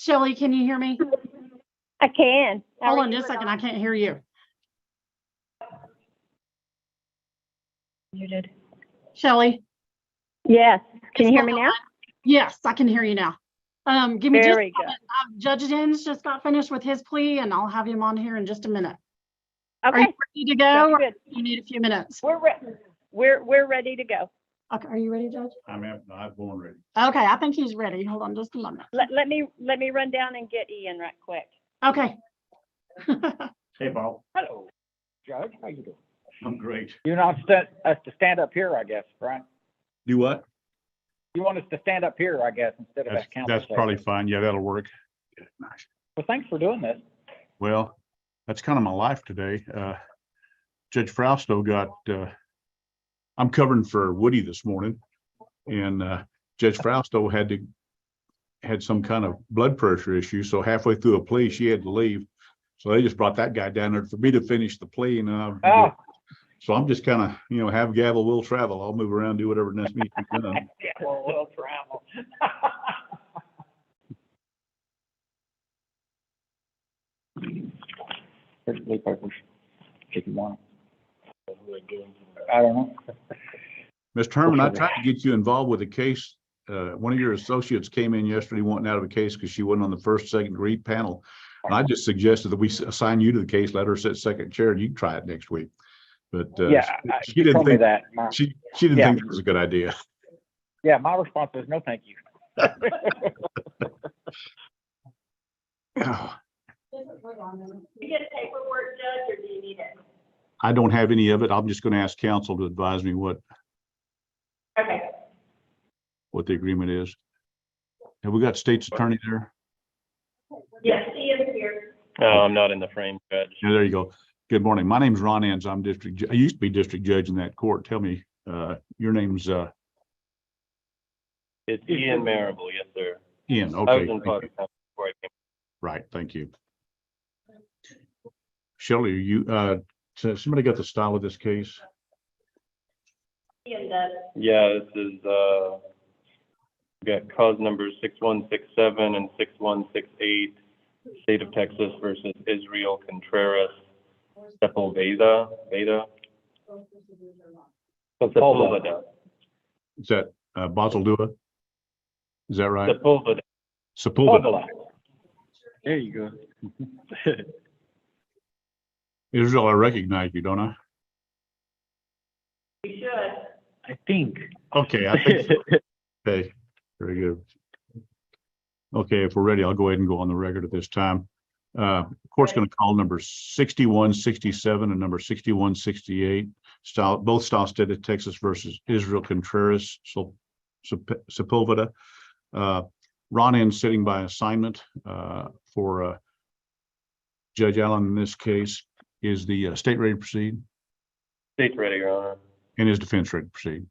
Shelley, can you hear me? I can. Hold on just a second. I can't hear you. Muted. Shelley? Yes. Can you hear me now? Yes, I can hear you now. Give me just a Very good. moment. Judge Jens just got finished with his plea, and I'll have him on here in just a minute. Are you Okay. ready to go? Sounds Or good. you need a few minutes. We're ready to go. Okay, are you ready, Judge? I'm born ready. Okay, I think he's ready. Hold on just a moment. Let me run down and get Ian right quick. Okay. Hey, Bob. Hello, Judge. How you doing? I'm great. You want us to stand up here, I guess, Brian? Do what? You want us to stand up here, I guess, instead of at council That's table. probably fine. Yeah, that'll work. Nice. Well, thanks for doing this. Well, that's kind of my life today. Judge Frausto I'm covering for Woody this morning, and Judge Frausto had some kind of blood pressure issue. So halfway through a plea, she had to leave. So they just brought that guy down there for me to finish the plea. And so I'm just kind of, have gavel will travel. I'll move around, do whatever needs to be done. Yeah, well, we'll travel. Here's the blue papers, if you want. I don't know. Mr. Herman, I tried to get you involved with a case. One of your associates came in yesterday wanting out of a case because she wasn't on the first, second degree panel. And I just suggested that we assign you to the case, let her sit second chair, and you can try it next week. But she didn't told me think that. she didn't think it was a good idea. Yeah, my response is no, thank you. You get paperwork, Judge, or do you need it? I don't have any of it. I'm just going to ask counsel to advise me what Okay. the agreement is. Have we got state's attorney there? Yes, Ian's here. I'm not in the frame, Judge. Yeah, there you go. Good morning. My name's Ron Enns. I used to be district judge in that court. Tell me, your name's It's Ian Marable, yes, sir. Ian. I was Okay. in Thank you. Potter County before I came. Right. Thank you. Shelley, are you, so somebody got the style of this case? Ian does. Yeah, this is, we got cause numbers 6167 and 6168, State of Texas versus Israel Contreras Sepulveda. Sepulveda. Is that Basildua? Is that right? Sepulveda. Sepulveda. There you go. Israel, I recognize you, don't I? You should. I think. Okay, I think so. Okay, very good. Okay, if we're ready, I'll go ahead and go on the record at this time. Court's going to call number 6167 and number 6168, both State of Texas versus Israel Contreras Sepulveda. Ron Enns sitting by assignment for Judge Allen in this case. Is the state ready to proceed? State's ready, Your Honor. And is defense ready to proceed?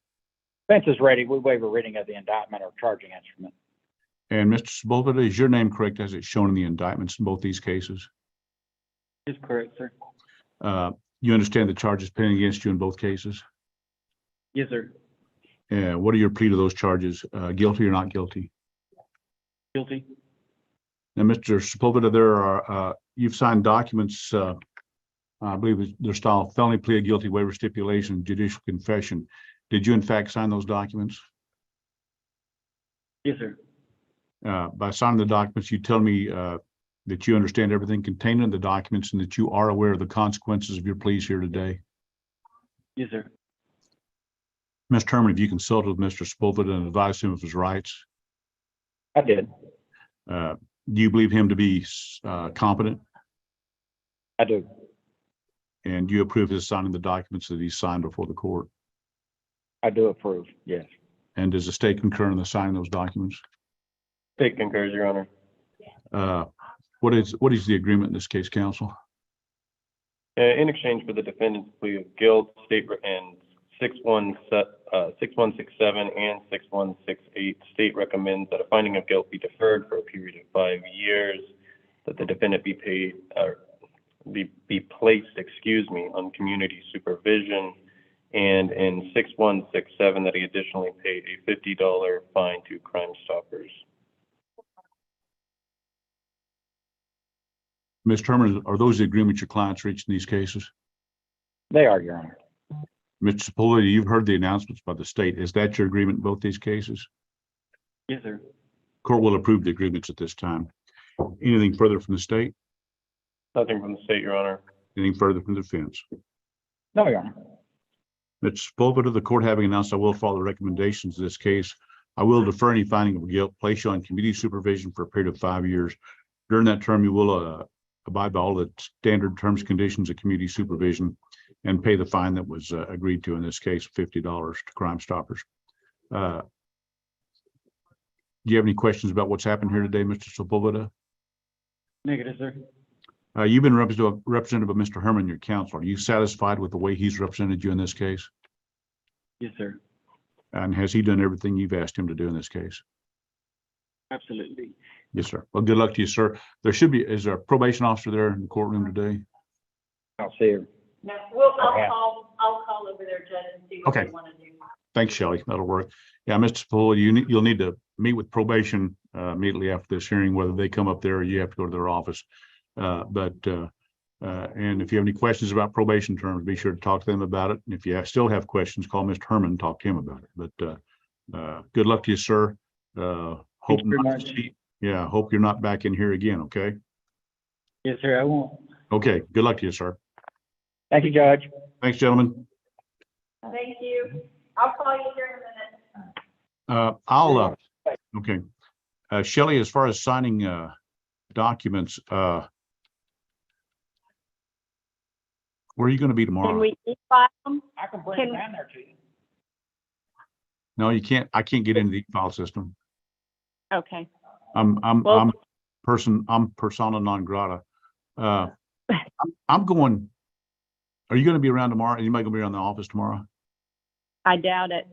Defense is ready. We waive a reading of the indictment or charging instrument. And Mr. Sepulveda, is your name correct as it's shown in the indictments in both these cases? Is correct, sir. You understand the charges pending against you in both cases? Yes, sir. What are your plea to those charges? Guilty or not guilty? Guilty. Now, Mr. Sepulveda, there are, you've signed documents, I believe they're styled felony plea of guilty, waiver stipulation, judicial confession. Did you in fact sign those documents? Yes, sir. By signing the documents, you tell me that you understand everything contained in the documents and that you are aware of the consequences of your pleas here today. Yes, sir. Mr. Herman, have you consulted with Mr. Sepulveda and advised him of his rights? I did. Do you believe him to be competent? I do. And do you approve his signing the documents that he signed before the court? I do approve. Yes. And does the state concur in the signing those documents? State concurs, Your Honor. What is the agreement in this case, counsel? In exchange for the defendant's plea of guilt, state and 6167 and 6168, state recommends that a finding of guilt be deferred for a period of 5 years, that the defendant be paid or be placed, on community supervision, and in 6167 that he additionally paid a $50 fine to Crime Stoppers. Ms. Herman, are those the agreements your clients reached in these cases? They are, Your Honor. Mr. Sepulveda, you've heard the announcements by the state. Is that your agreement in both these cases? Yes, sir. Court will approve the agreements at this time. Anything further from the state? Nothing from the state, Your Honor. Anything further from the defense? No, Your Honor. Mr. Sepulveda, the court having announced I will follow the recommendations of this case. I will defer any finding of guilt, place you on community supervision for a period of 5 years. During that term, you will abide by all the standard terms, conditions of community supervision and pay the fine that was agreed to in this case, $50 to Crime Stoppers. Do you have any questions about what's happened here today, Mr. Sepulveda? Negative, sir. You've been represented by Mr. Herman, your counsel. Are you satisfied with the way he's represented you in this case? Yes, sir. And has he done everything you've asked him to do in this case? Absolutely. Yes, sir. Well, good luck to you, sir. Is there a probation officer there in the courtroom today? I'll see her. No, I'll call over there, Judge, and see what Okay. they want to do. Thanks, Shelley. That'll work. Yeah, Mr. Sepulveda, you'll need to meet with probation immediately after this hearing, whether they come up there or you have to go to their office. And if you have any questions about probation terms, be sure to talk to them about it. And if you still have questions, call Mr. Herman, and talk to him about it. But good luck to you, sir. Hope Thank you very not to much. see- yeah, hope you're not back in here again, okay? Yes, sir, I won't. Okay, good luck to you, sir. Thank you, Judge. Thanks, gentlemen. Thank you. I'll call you here in a minute. Okay. Shelley, as far as signing documents, where are you going to be tomorrow? Can we e-file them? I can bring Can- it down there to you. No, you can't. I can't get into the file system. Okay. I'm persona non grata. I'm going. Are you going to be around tomorrow? Anybody going to be around the office tomorrow? I doubt it.